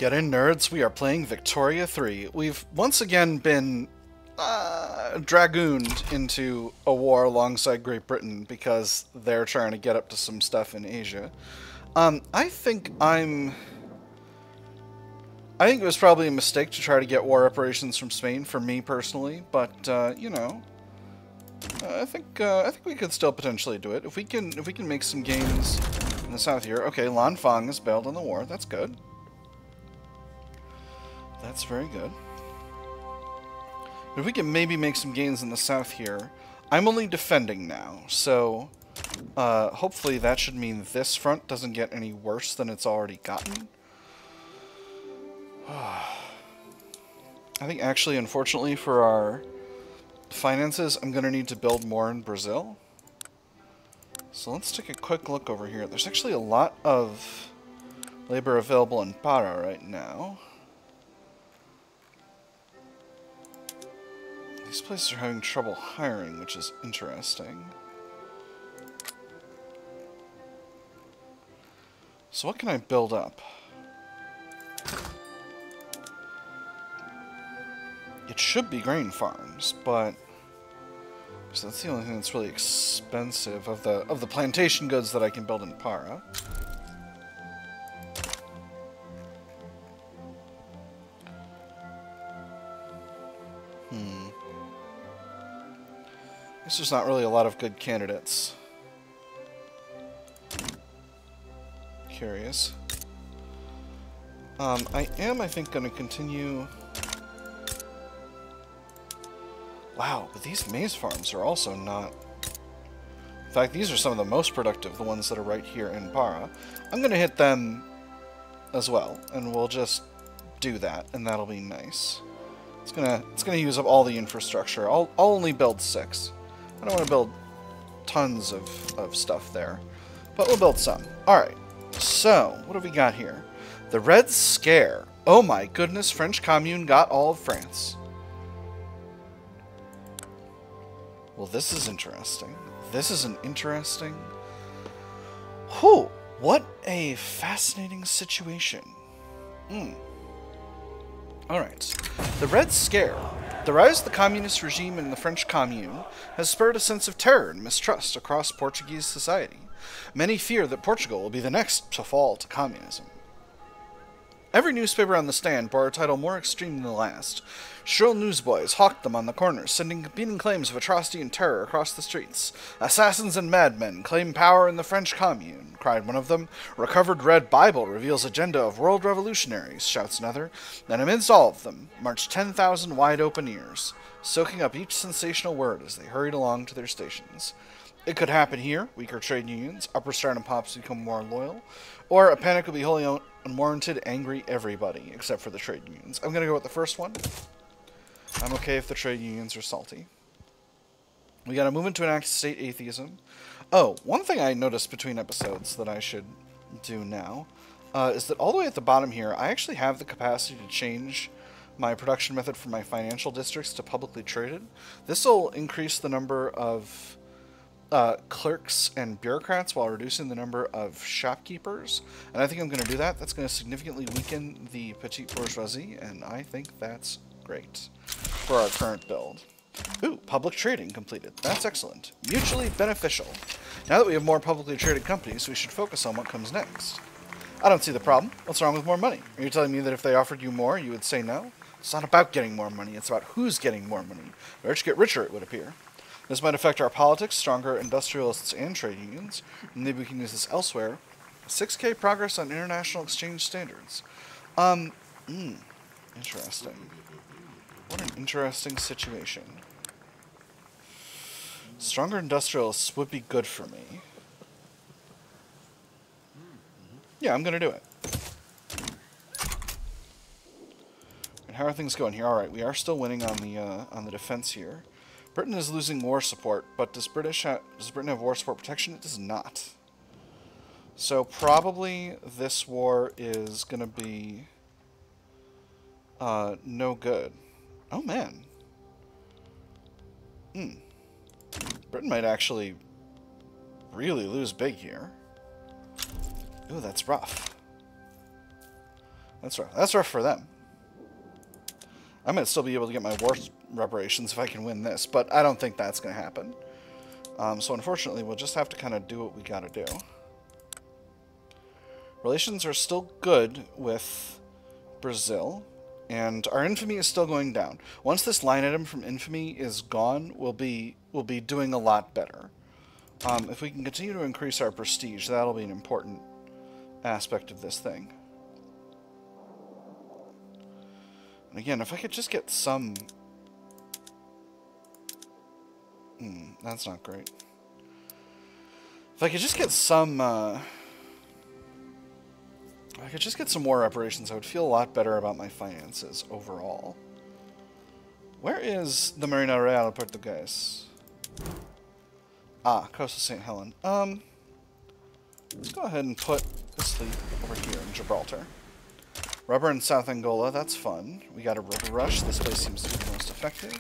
Get in, nerds. We are playing Victoria 3. We've once again been dragooned into a war alongside Great Britain because they're trying to get up to some stuff in Asia. I think it was probably a mistake to try to get war reparations from Spain, for me personally, but you know, I think we could still potentially do it if we can make some gains in the south here. Okay, Lan Fang has bailed on the war. That's good. That's very good. If we can maybe make some gains in the south here, I'm only defending now, so hopefully that should mean this front doesn't get any worse than it's already gotten. I think actually, unfortunately for our finances, I'm going to need to build more in Brazil. So let's take a quick look over here. There's actually a lot of labor available in Para right now. These places are having trouble hiring, which is interesting. So what can I build up? It should be grain farms, but so that's the only thing that's really expensive of the plantation goods that I can build in Para. Guess there's not really a lot of good candidates. Curious. I think, going to continue. Wow, but these maize farms are also not... In fact, these are some of the most productive, the ones that are right here in Para. I'm going to hit them as well, and we'll just do that, and that'll be nice. It's gonna use up all the infrastructure. I'll only build 6. I don't want to build tons of stuff there, but we'll build some. Alright, so, what have we got here? The Red Scare. Oh my goodness, French Commune got all of France. Well, this is interesting. This is an interesting... Whew! What a fascinating situation. Alright. The Red Scare. The rise of the communist regime in the French Commune has spurred a sense of terror and mistrust across Portuguese society. Many fear that Portugal will be the next to fall to communism. Every newspaper on the stand bore a title more extreme than the last. Shrill newsboys hawked them on the corners, sending competing claims of atrocity and terror across the streets. "Assassins and madmen claim power in the French Commune," cried one of them. "Recovered Red Bible reveals agenda of world revolutionaries," shouts another. And amidst all of them marched 10,000 wide-open ears, soaking up each sensational word as they hurried along to their stations. It could happen here, weaker trade unions, upper stardom pops become more loyal, or a panic would be wholly unwarranted, angry everybody, except for the trade unions. I'm going to go with the first one. I'm okay if the trade unions are salty. We got to move into enact state atheism. Oh, one thing I noticed between episodes that I should do now is that all the way at the bottom here, I actually have the capacity to change my production method for my financial districts to publicly traded. This will increase the number of clerks and bureaucrats while reducing the number of shopkeepers, and I think I'm going to do that. That's going to significantly weaken the petite bourgeoisie, and I think that's great for our current build. Ooh, public trading completed. That's excellent. Mutually beneficial. Now that we have more publicly traded companies, we should focus on what comes next. I don't see the problem. What's wrong with more money? Are you telling me that if they offered you more, you would say no? It's not about getting more money. It's about who's getting more money. The rich get richer, it would appear. This might affect our politics, stronger industrialists and trade unions. Maybe we can use this elsewhere. 6K progress on international exchange standards. Interesting. What an interesting situation. Stronger industrialists would be good for me. Yeah, I'm gonna do it. And how are things going here? Alright, we are still winning on the defense here. Britain is losing war support, but does Britain have war support protection? It does not. So probably this war is going to be no good. Oh, man. Britain might actually really lose big here. Ooh, that's rough. That's rough. That's rough for them. I might still be able to get my war reparations if I can win this, but I don't think that's going to happen. So unfortunately, we'll just have to kind of do what we got to do. Relations are still good with Brazil, and our infamy is still going down. Once this line item from infamy is gone, we'll be doing a lot better. If we can continue to increase our prestige, that'll be an important aspect of this thing. And again, if I could just get some... that's not great. If I could just get some... if I could just get some more reparations, I would feel a lot better about my finances overall. Where is the Marina Real Portuguese? Ah, Coast of St. Helen. Let's go ahead and put this fleet over here in Gibraltar. Rubber in South Angola, that's fun. We got a rubber rush. This place seems to be the most effective.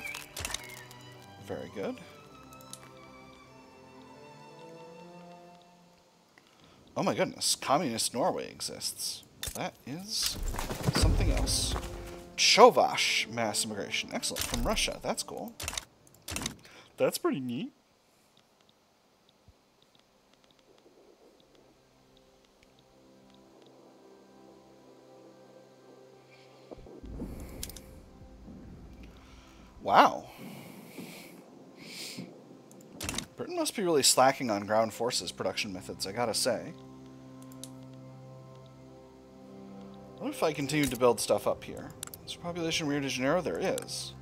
Very good. Oh my goodness, Communist Norway exists. That is something else. Chovash mass immigration. Excellent. From Russia. That's cool. That's pretty neat. Wow. Britain must be really slacking on ground forces production methods, I gotta say. What if I continued to build stuff up here? Is there population in Rio de Janeiro? There is.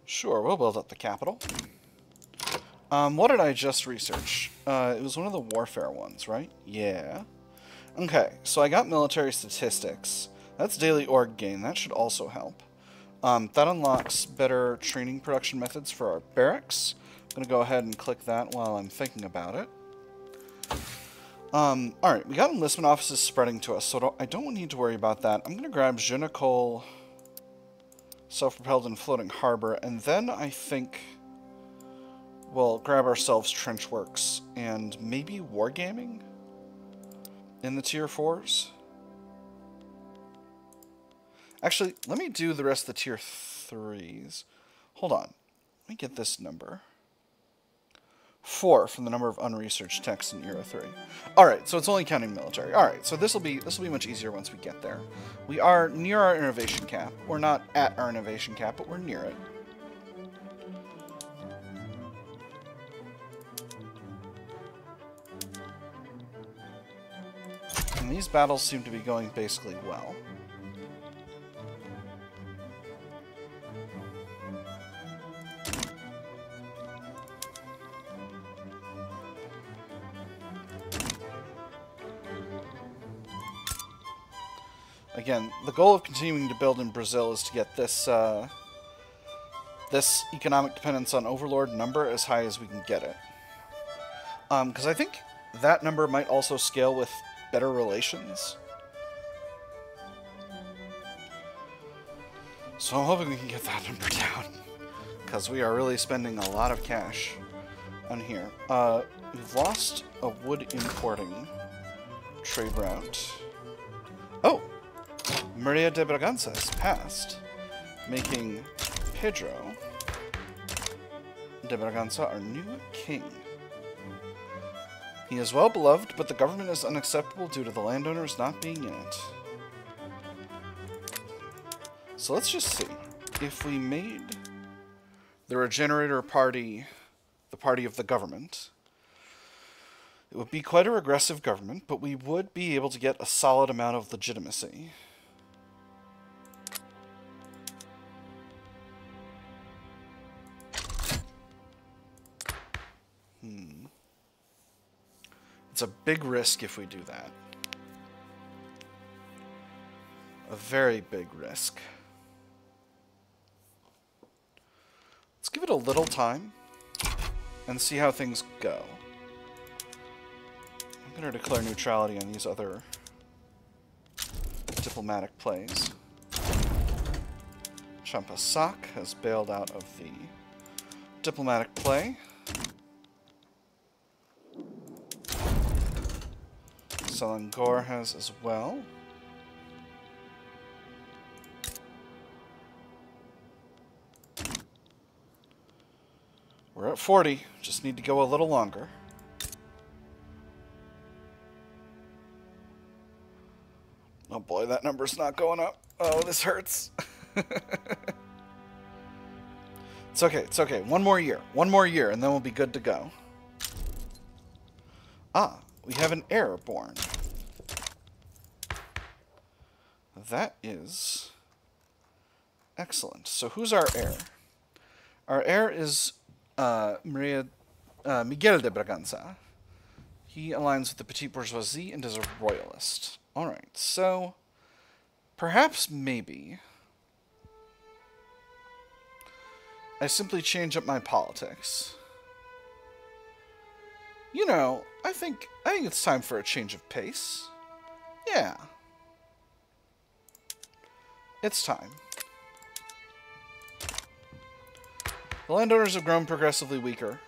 Sure, we'll build up the capital. What did I just research? It was one of the warfare ones, right? Yeah. Okay, so I got military statistics. That's daily org gain. That should also help. That unlocks better training production methods for our barracks. I'm going to go ahead and click that while I'm thinking about it. Alright, we got enlistment offices spreading to us, so I don't need to worry about that. I'm going to grab Je ne Colle, self-propelled and floating harbor, and then I think we'll grab ourselves trench works and maybe wargaming in the tier 4s. Actually, let me do the rest of the tier 3s. Hold on. Let me get this number. 4 from the number of unresearched texts in Era 3. Alright, so it's only counting military. Alright, so this will be much easier once we get there. We are near our innovation cap. We're not at our innovation cap, but we're near it. And these battles seem to be going basically well. Again, the goal of continuing to build in Brazil is to get this this economic dependence on Overlord number as high as we can get it. Because I think that number might also scale with better relations. So I'm hoping we can get that number down. Because we are really spending a lot of cash on here. We've lost a wood importing trade route. Oh! Maria de Braganca has passed, making Pedro de Braganca our new king. He is well beloved, but the government is unacceptable due to the landowners not being in it. So let's just see. If we made the Regenerator Party the party of the government, it would be quite a regressive government, but we would be able to get a solid amount of legitimacy. It's a big risk if we do that. A very big risk. Let's give it a little time. and see how things go. I'm going to declare neutrality on these other diplomatic plays. Champasak has bailed out of the diplomatic play. Selangor has as well. We're at 40. Just need to go a little longer. Oh boy, that number's not going up. Oh, this hurts. It's okay, it's okay. One more year, and then we'll be good to go. Ah, we have an heir born. That is excellent. So who's our heir? Our heir is Miguel de Braganca. He aligns with the petite bourgeoisie and is a royalist. Alright, so perhaps maybe I simply change up my politics. You know, I think it's time for a change of pace. Yeah. It's time. The landowners have grown progressively weaker.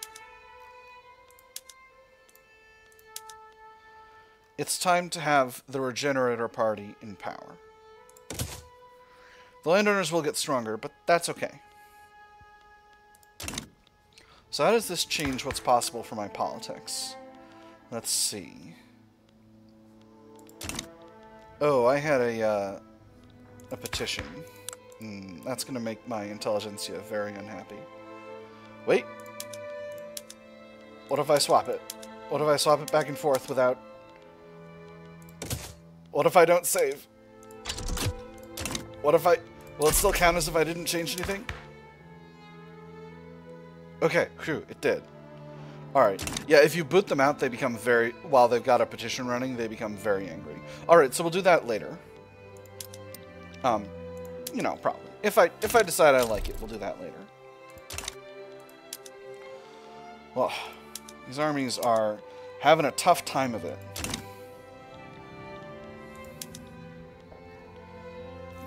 It's time to have the Regenerator Party in power. The landowners will get stronger, but that's okay. So how does this change what's possible for my politics? Let's see. Oh, I had a petition. That's going to make my intelligentsia very unhappy. Wait. What if I swap it? What if I swap it back and forth without... What if I don't save? What if I... Will it still count as if I didn't change anything? Okay, phew, it did. Alright, yeah, if you boot them out, they become very... While they've got a petition running, they become very angry. Alright, so we'll do that later. You know, probably. If I decide I like it, we'll do that later. Well, these armies are having a tough time of it.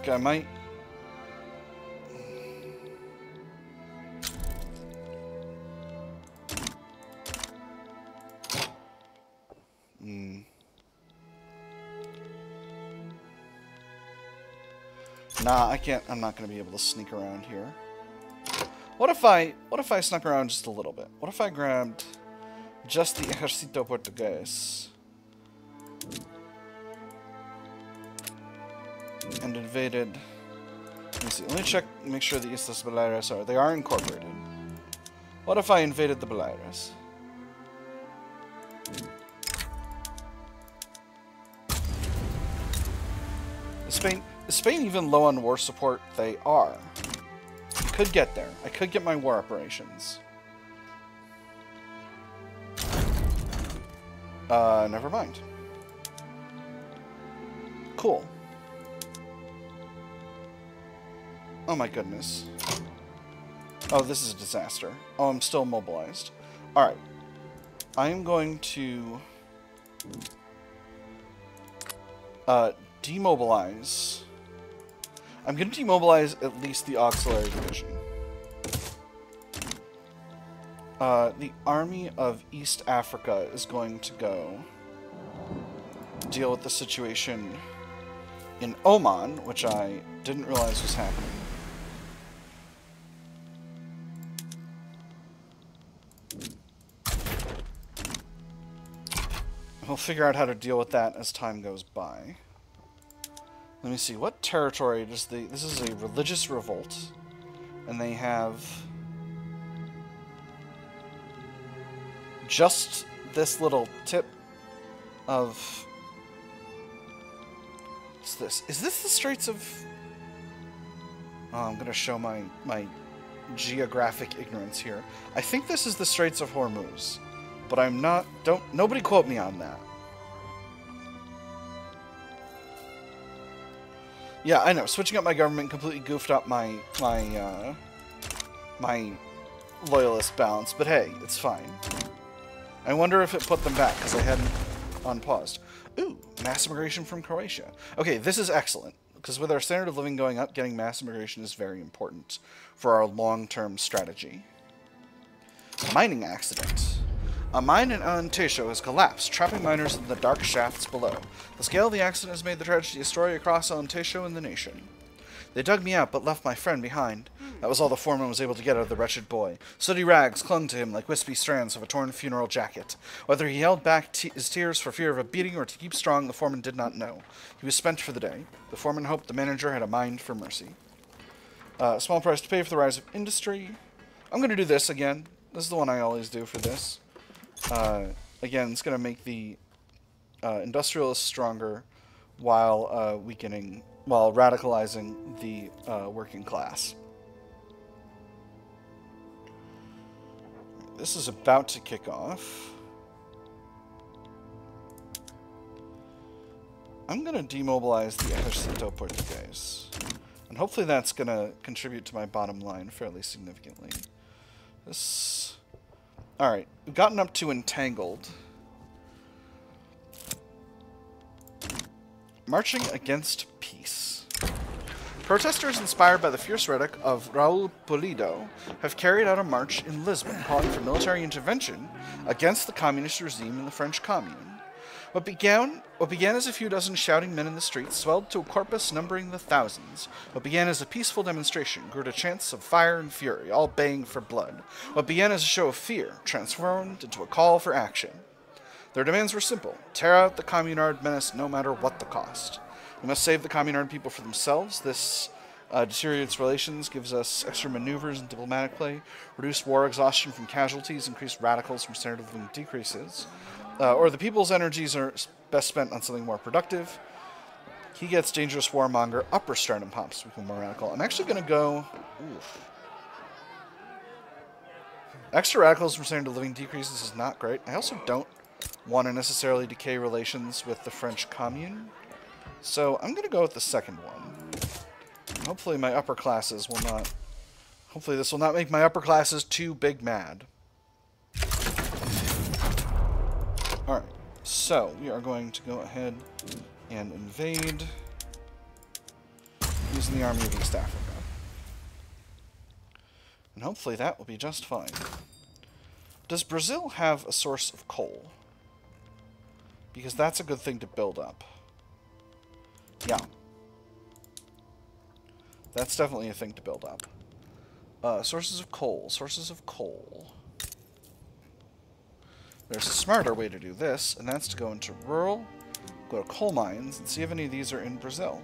Okay, I might... Nah, I can't. I'm not going to be able to sneak around here. What if I snuck around just a little bit? What if I grabbed just the Ejército Portugués and invaded? Let me see. Let me check. Make sure the Islas Baleares are. They are incorporated. What if I invaded the Baleares? Is Spain even low on war support? They are. I could get there. I could get my war operations. Never mind. Cool. Oh my goodness. Oh, this is a disaster. Oh, I'm still mobilized. Alright. I am going to... demobilize... I'm going to demobilize at least the auxiliary division. The Army of East Africa is going to go deal with the situation in Oman, which I didn't realize was happening. We'll figure out how to deal with that as time goes by. Let me see, what territory does the... This is a religious revolt. And they have... just this little tip of... What's this? Is this the Straits of... Oh, I'm gonna show my geographic ignorance here. I think this is the Straits of Hormuz. But I'm not... Nobody quote me on that. Yeah, I know. Switching up my government completely goofed up my loyalist balance, but hey, it's fine. I wonder if it put them back, because I hadn't unpaused. Ooh, mass immigration from Croatia. Okay, this is excellent, because with our standard of living going up, getting mass immigration is very important for our long-term strategy. Mining accident. A mine in Alentejo has collapsed, trapping miners in the dark shafts below. The scale of the accident has made the tragedy a story across Alentejo and the nation. They dug me out, but left my friend behind. That was all the foreman was able to get out of the wretched boy. Sooty rags clung to him like wispy strands of a torn funeral jacket. Whether he held back his tears for fear of a beating or to keep strong, the foreman did not know. He was spent for the day. The foreman hoped the manager had a mind for mercy. Small price to pay for the rise of industry. I'm going to do this again. This is the one I always do for this. Again, it's going to make the industrialists stronger while while radicalizing the working class. This is about to kick off. I'm going to demobilize the Ejército Portugués. And hopefully that's going to contribute to my bottom line fairly significantly. This... Alright, we've gotten up to entangled. Marching against peace. Protesters inspired by the fierce rhetoric of Raul Pulido have carried out a march in Lisbon calling for military intervention against the communist regime in the French Commune. What began as a few dozen shouting men in the streets swelled to a corpus numbering the thousands. What began as a peaceful demonstration grew to chants of fire and fury, all baying for blood. What began as a show of fear transformed into a call for action. Their demands were simple. Tear out the communard menace no matter what the cost. We must save the communard people for themselves. This deteriorates relations, gives us extra maneuvers in diplomatic play, reduced war exhaustion from casualties, increased radicals from standard of living decreases. Or the people's energies are best spent on something more productive. He gets dangerous warmonger, upper sternum pops, become more radical. I'm actually going to go... Oof. Extra radicals from standard of living decreases is not great. I also don't want to necessarily decay relations with the French Commune. So I'm going to go with the second one. Hopefully my upper classes will not... Hopefully this will not make my upper classes too big mad. Alright, so we are going to go ahead and invade using the army of East Africa. And hopefully that will be just fine. Does Brazil have a source of coal? Because that's a good thing to build up. Yeah. That's definitely a thing to build up. Sources of coal. Sources of coal. There's a smarter way to do this, and that's to go into rural, go to coal mines, and see if any of these are in Brazil.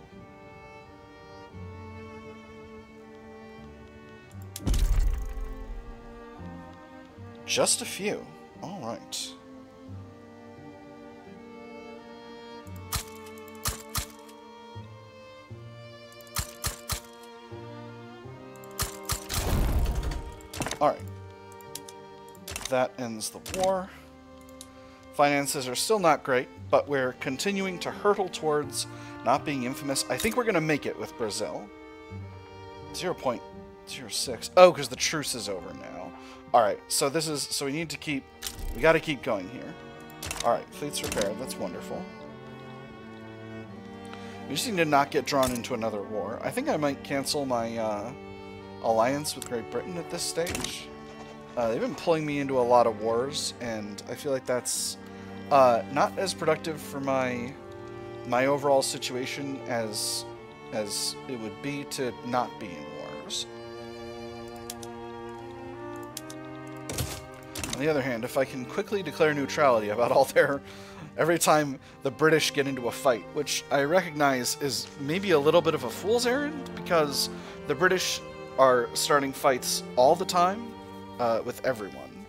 Just a few. Alright. Alright. That ends the war. Finances are still not great, but we're continuing to hurtle towards not being infamous. I think we're going to make it with Brazil. 0.06. Oh, because the truce is over now. Alright, so this is... So we need to keep... We got to keep going here. Alright, fleet's repaired. That's wonderful. We just need to not get drawn into another war. I think I might cancel my alliance with Great Britain at this stage. They've been pulling me into a lot of wars, and I feel like that's not as productive for my overall situation as it would be to not be in wars. On the other hand, if I can quickly declare neutrality about all their... Every time the British get into a fight, which I recognize is maybe a little bit of a fool's errand, because the British are starting fights all the time with everyone.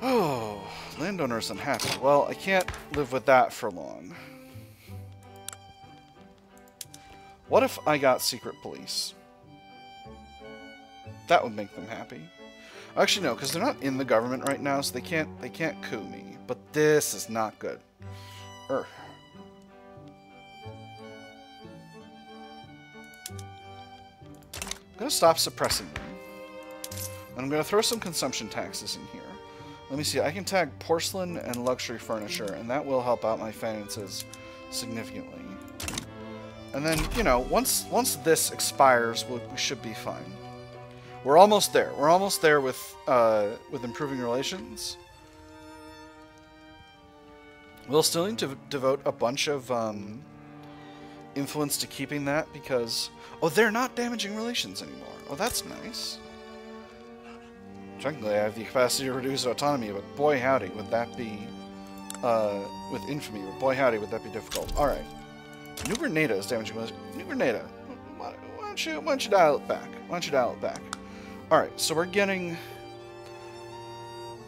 Oh, landowners unhappy. Well, I can't live with that for long. What if I got secret police? That would make them happy. Actually, no, because they're not in the government right now, so they can't coup me. But this is not good. I'm gonna stop suppressing them. And I'm going to throw some consumption taxes in here. Let me see. I can tag porcelain and luxury furniture, and that will help out my finances significantly. And then, you know, once this expires, we should be fine. We're almost there. We're almost there with improving relations. We'll still need to devote a bunch of influence to keeping that because... Oh, they're not damaging relations anymore. Oh, that's nice. Technically, I have the capacity to reduce autonomy, but boy howdy, would that be... with infamy, but boy howdy, would that be difficult. Alright. New Grenada is damaging relations. New Grenada. Why don't you dial it back? Why don't you dial it back? Alright, so we're getting...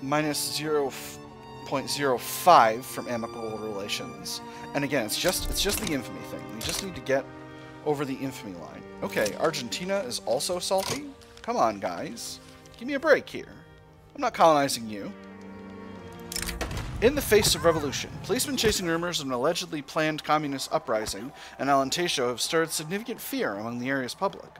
minus 0.05 from amicable relations. And again, it's just the infamy thing. We just need to get over the infamy line. Okay, Argentina is also salty? Come on, guys. Give me a break here. I'm not colonizing you. In the face of revolution, policemen chasing rumors of an allegedly planned communist uprising in Alentejo have stirred significant fear among the area's public.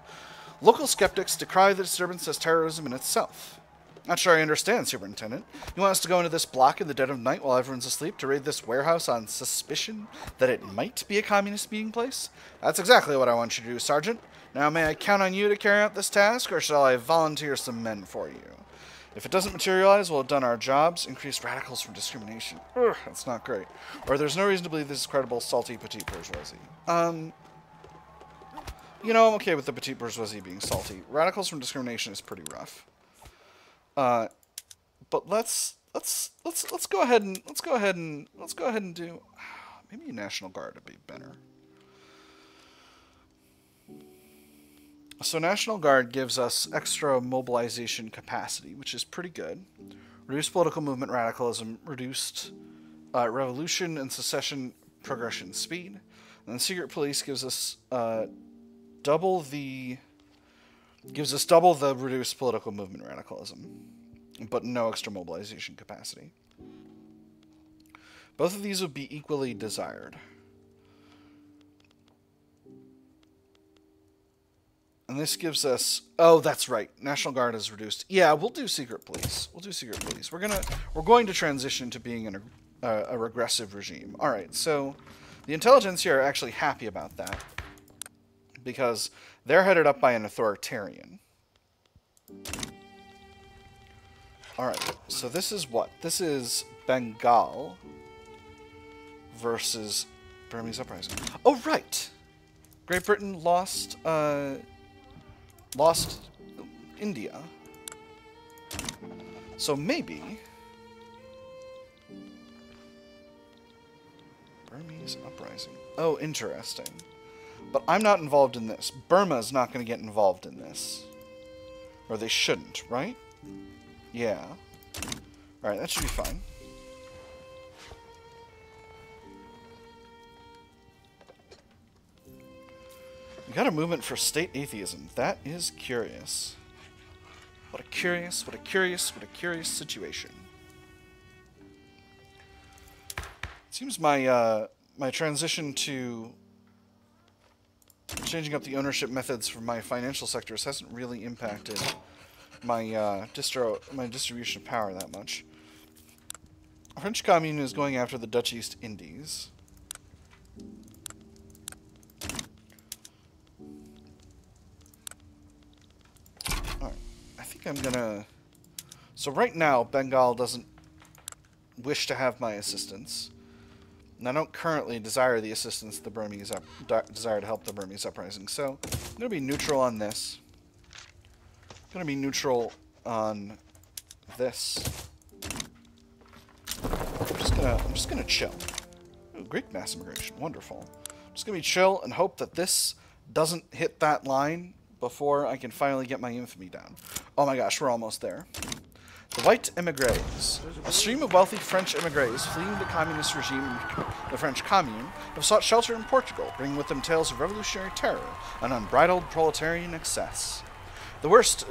Local skeptics decry the disturbance as terrorism in itself. Not sure I understand, Superintendent. You want us to go into this block in the dead of night while everyone's asleep to raid this warehouse on suspicion that it might be a communist meeting place? That's exactly what I want you to do, Sergeant. Now, may I count on you to carry out this task, or shall I volunteer some men for you? If it doesn't materialize, we'll have done our jobs. Increased radicals from discrimination. Ugh, that's not great. Or there's no reason to believe this is credible, salty, petite bourgeoisie. You know, I'm okay with the petite bourgeoisie being salty. Radicals from discrimination is pretty rough. But let's go ahead and do maybe National Guard would be better. So National Guard gives us extra mobilization capacity, which is pretty good. Reduced political movement radicalism, reduced revolution and secession progression speed. And then Secret Police gives us double the reduced political movement radicalism, but no extra mobilization capacity. Both of these would be equally desired. And this gives us... Oh, that's right. National Guard is reduced. Yeah, we'll do Secret Police. We'll do Secret Police. We're going to transition to being a regressive regime. All right, so the intelligentsia are actually happy about that because they're headed up by an authoritarian. All right, so this is what? This is Bengal versus Burmese uprising. Oh, right. Great Britain lost India. So maybe Burmese uprising. Oh, interesting. But I'm not involved in this. Burma's not going to get involved in this. Or they shouldn't, right? Yeah. Alright, that should be fine. We got a movement for state atheism. That is curious. What a curious situation. It seems my my transition to changing up the ownership methods for my financial sectors hasn't really impacted my distribution of power that much. The French Commune is going after the Dutch East Indies. Alright, I think I'm gonna... So right now, Bengal doesn't wish to have my assistance. And I don't currently desire the assistance the Burmese desire to help the Burmese uprising. So I'm gonna be neutral on this. I'm gonna be neutral on this. I'm just gonna chill. Ooh, Greek mass immigration, wonderful. I'm just gonna be chill and hope that this doesn't hit that line before I can finally get my infamy down. Oh my gosh, we're almost there. The white émigrés. A stream of wealthy French émigrés fleeing the communist regime in the French Commune have sought shelter in Portugal, bringing with them tales of revolutionary terror and unbridled proletarian excess. The worst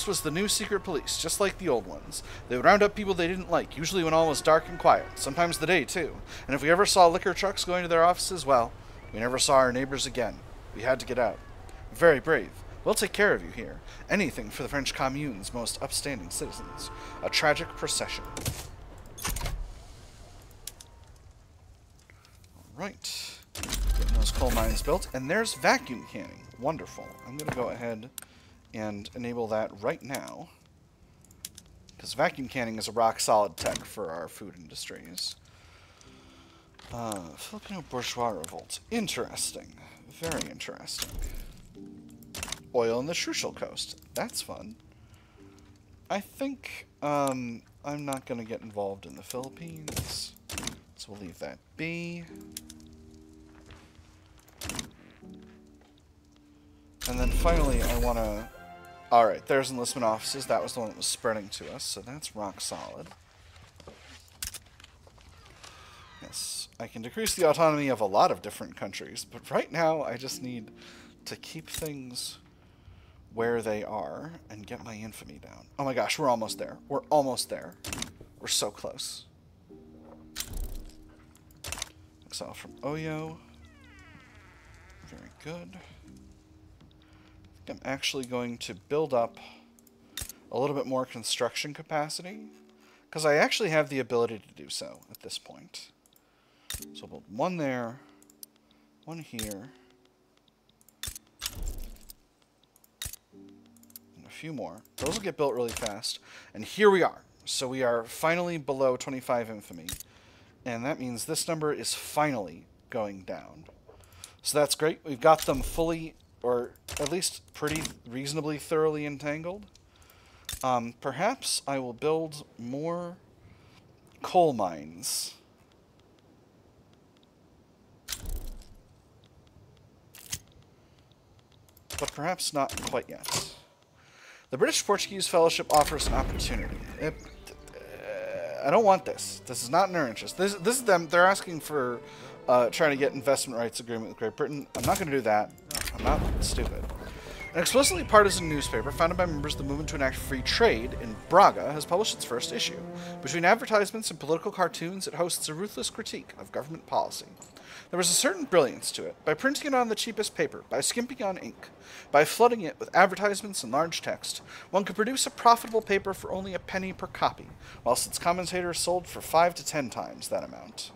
was the new secret police, just like the old ones. They would round up people they didn't like, usually when all was dark and quiet, sometimes the day too. And if we ever saw liquor trucks going to their offices, well, we never saw our neighbors again. We had to get out. Very brave, We'll take care of you here. Anything for the French Commune's most upstanding citizens. A tragic procession. Alright. Getting those coal mines built. And there's vacuum canning. Wonderful. I'm going to go ahead and enable that right now. Because vacuum canning is a rock-solid tech for our food industries. Filipino bourgeois revolt. Interesting. Very interesting. Oil in the Schuylkill coast. That's fun. I think I'm not going to get involved in the Philippines. So we'll leave that be. And then finally I want to... Alright, there's enlistment offices. That was the one that was spreading to us, so that's rock solid. Yes, I can decrease the autonomy of a lot of different countries, but right now I just need to keep things where they are and get my infamy down. Oh my gosh, we're almost there. We're almost there. We're so close. Exile from Oyo. Very good. I'm actually going to build up a little bit more construction capacity because I actually have the ability to do so at this point. So we'll build one there, one here, and a few more. Those will get built really fast. And here we are. So we are finally below 25 infamy. And that means this number is finally going down. So that's great. We've got them fully, or at least pretty reasonably thoroughly entangled. Perhaps I will build more coal mines. But perhaps not quite yet. The British-Portuguese Fellowship offers an opportunity. I don't want this. This is not in our interest. This is them. They're asking for trying to get investment rights agreement with Great Britain. I'm not going to do that. I'm not stupid. An explicitly partisan newspaper founded by members of the movement to enact free trade in Braga has published its first issue. Between advertisements and political cartoons, it hosts a ruthless critique of government policy. There was a certain brilliance to it. By printing it on the cheapest paper, by skimping on ink, by flooding it with advertisements and large text, one could produce a profitable paper for only a penny per copy, whilst its commentators sold for 5 to 10 times that amount.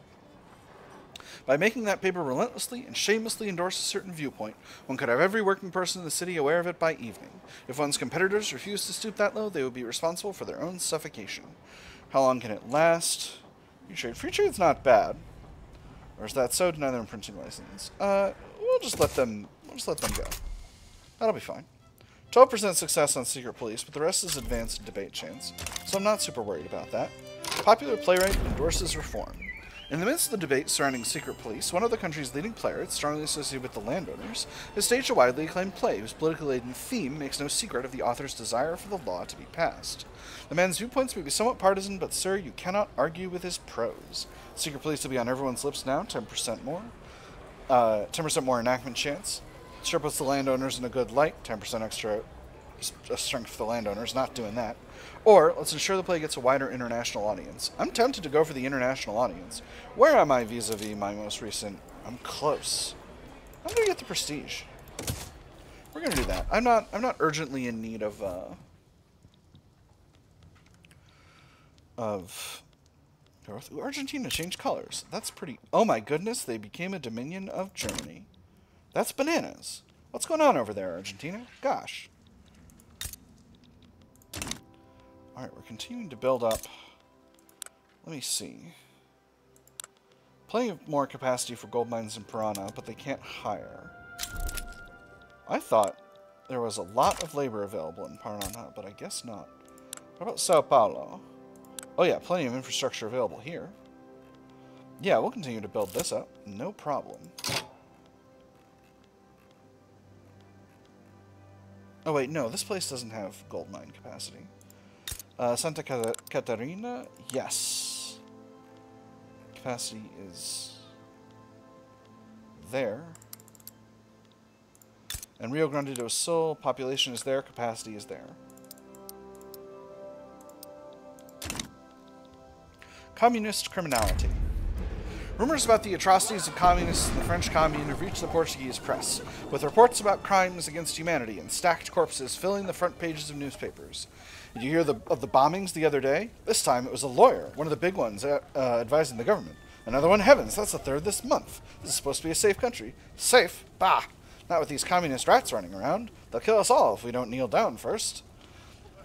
By making that paper relentlessly and shamelessly endorse a certain viewpoint, one could have every working person in the city aware of it by evening. If one's competitors refused to stoop that low, they would be responsible for their own suffocation. How long can it last? Free trade. Free trade's not bad. Or is that so? Deny them a printing license. We'll just let them go. That'll be fine. 12% success on secret police, but the rest is advanced debate chance, so I'm not super worried about that. Popular playwright endorses reform. In the midst of the debate surrounding secret police, one of the country's leading playwrights, strongly associated with the Landowners, has staged a widely acclaimed play whose politically laden theme makes no secret of the author's desire for the law to be passed. The man's viewpoints may be somewhat partisan, but sir, you cannot argue with his prose. Secret police will be on everyone's lips now, 10% more. 10% more enactment chance. Sure puts the landowners in a good light, 10% extra strength for the landowners, not doing that. Or, let's ensure the play gets a wider international audience. I'm tempted to go for the international audience. Where am I vis-a-vis my most recent... I'm close. I'm going to get the prestige. We're going to do that. I'm not urgently in need of growth. Ooh, Argentina changed colors. That's pretty... Oh my goodness, they became a dominion of Germany. That's bananas. What's going on over there, Argentina? Gosh. Alright, we're continuing to build up. Let me see. Plenty of more capacity for gold mines in Parana, but they can't hire. I thought there was a lot of labor available in Parana, but I guess not. What about Sao Paulo? Oh yeah, plenty of infrastructure available here. Yeah, we'll continue to build this up. No problem. Oh wait, no, this place doesn't have gold mine capacity. Santa Catarina, yes. Capacity is there. And Rio Grande do Sul, population is there, capacity is there. Communist criminality. Rumors about the atrocities of communists in the French Commune have reached the Portuguese press, with reports about crimes against humanity and stacked corpses filling the front pages of newspapers. Did you hear of the bombings the other day? This time it was a lawyer, one of the big ones, advising the government. Another one, heavens, that's the third this month. This is supposed to be a safe country. Safe? Bah! Not with these communist rats running around. They'll kill us all if we don't kneel down first.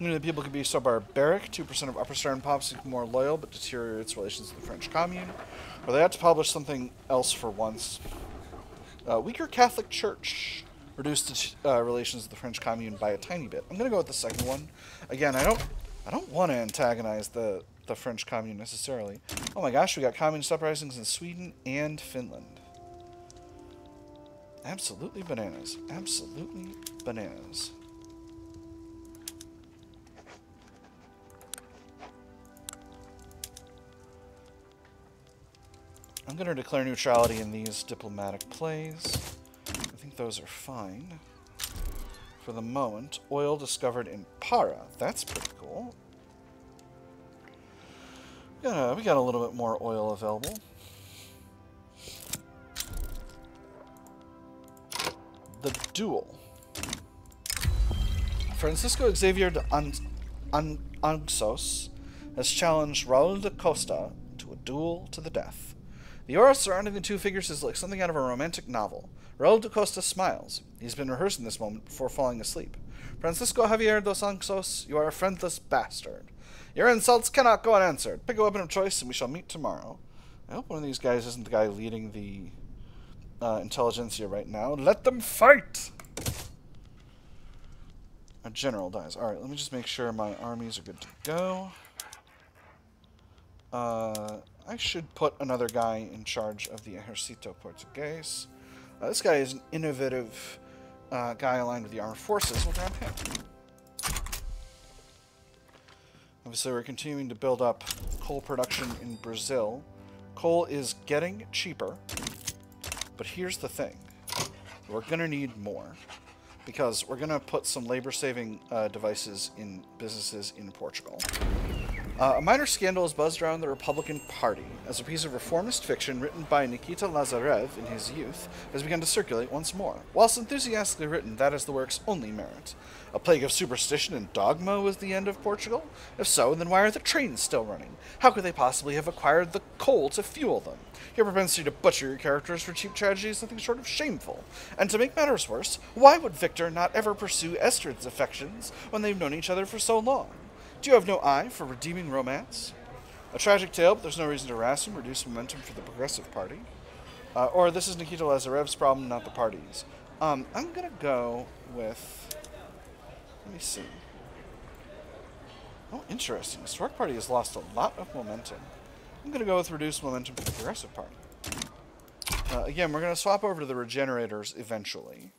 You know, the people could be so barbaric, 2% of upper Stern pops become more loyal, but deteriorates relations with the French Commune. Or they had to publish something else for once. Weaker Catholic Church reduced relations with the French Commune by a tiny bit. I'm going to go with the second one. Again, I don't want to antagonize the French Commune necessarily. Oh my gosh, we got communist uprisings in Sweden and Finland. Absolutely bananas. Absolutely bananas. I'm going to declare neutrality in these diplomatic plays. I think those are fine. For the moment, oil discovered in Para. That's pretty cool. We got a little bit more oil available. The duel. Francisco Xavier de Anxos has challenged Raul de Costa to a duel to the death. The aura surrounding the two figures is like something out of a romantic novel. Raul de Costa smiles. He's been rehearsing this moment before falling asleep. Francisco Javier dos Anxos, you are a friendless bastard. Your insults cannot go unanswered. Pick a weapon of choice and we shall meet tomorrow. I hope one of these guys isn't the guy leading the intelligentsia right now. Let them fight! A general dies. Alright, let me just make sure my armies are good to go. I should put another guy in charge of the Ejército Portugués. This guy is an innovative guy aligned with the armed forces. We'll grab him. Obviously, we're continuing to build up coal production in Brazil. Coal is getting cheaper, but here's the thing. We're going to need more, because we're going to put some labor-saving devices in businesses in Portugal. A minor scandal has buzzed around the Republican Party as a piece of reformist fiction written by Nikita Lazarev in his youth has begun to circulate once more. Whilst enthusiastically written, that is the work's only merit. A plague of superstition and dogma was the end of Portugal? If so, then why are the trains still running? How could they possibly have acquired the coal to fuel them? Your propensity to butcher your characters for cheap tragedy is nothing short of shameful. And to make matters worse, why would Victor not ever pursue Esther's affections when they've known each other for so long? Do you have no eye for redeeming romance? A tragic tale, but there's no reason to harass him, reduce momentum for the Progressive Party. Or this is Nikita Lazarev's problem, not the party's. I'm going to go with... Let me see. Oh, interesting. The Stork Party has lost a lot of momentum. I'm going to go with reduced momentum for the Progressive Party. Again, we're going to swap over to the Regenerators eventually.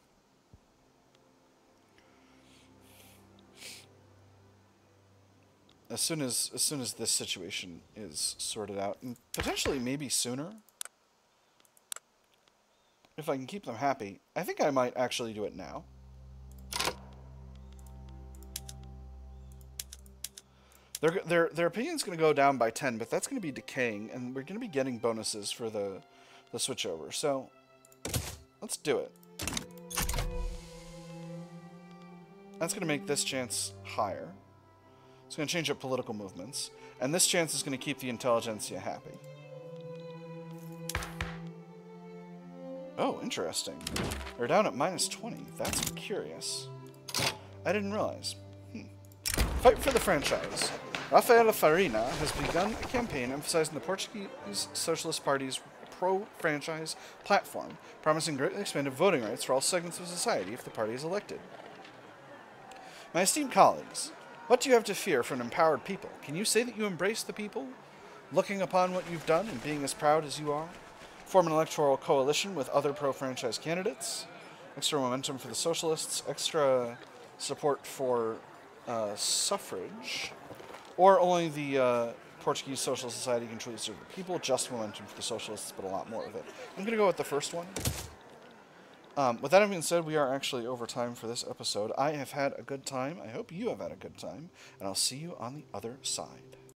As soon as this situation is sorted out, and potentially maybe sooner, if I can keep them happy. I think I might actually do it now. Their opinion's going to go down by 10, but that's going to be decaying, and we're going to be getting bonuses for the switchover. So let's do it. That's going to make this chance higher. It's going to change up political movements. And this chance is going to keep the intelligentsia happy. Oh, interesting. They're down at -20. That's curious. I didn't realize. Fight for the franchise. Rafael Farina has begun a campaign emphasizing the Portuguese Socialist Party's pro-franchise platform, promising greatly expanded voting rights for all segments of society if the party is elected. My esteemed colleagues, what do you have to fear from an empowered people? Can you say that you embrace the people, looking upon what you've done and being as proud as you are? Form an electoral coalition with other pro-franchise candidates. Extra momentum for the socialists. Extra support for suffrage. Or only the Portuguese Social Society can truly serve the people. Just momentum for the socialists, but a lot more of it. I'm going to go with the first one. With that being said, we are actually over time for this episode. I have had a good time. I hope you have had a good time. And I'll see you on the other side.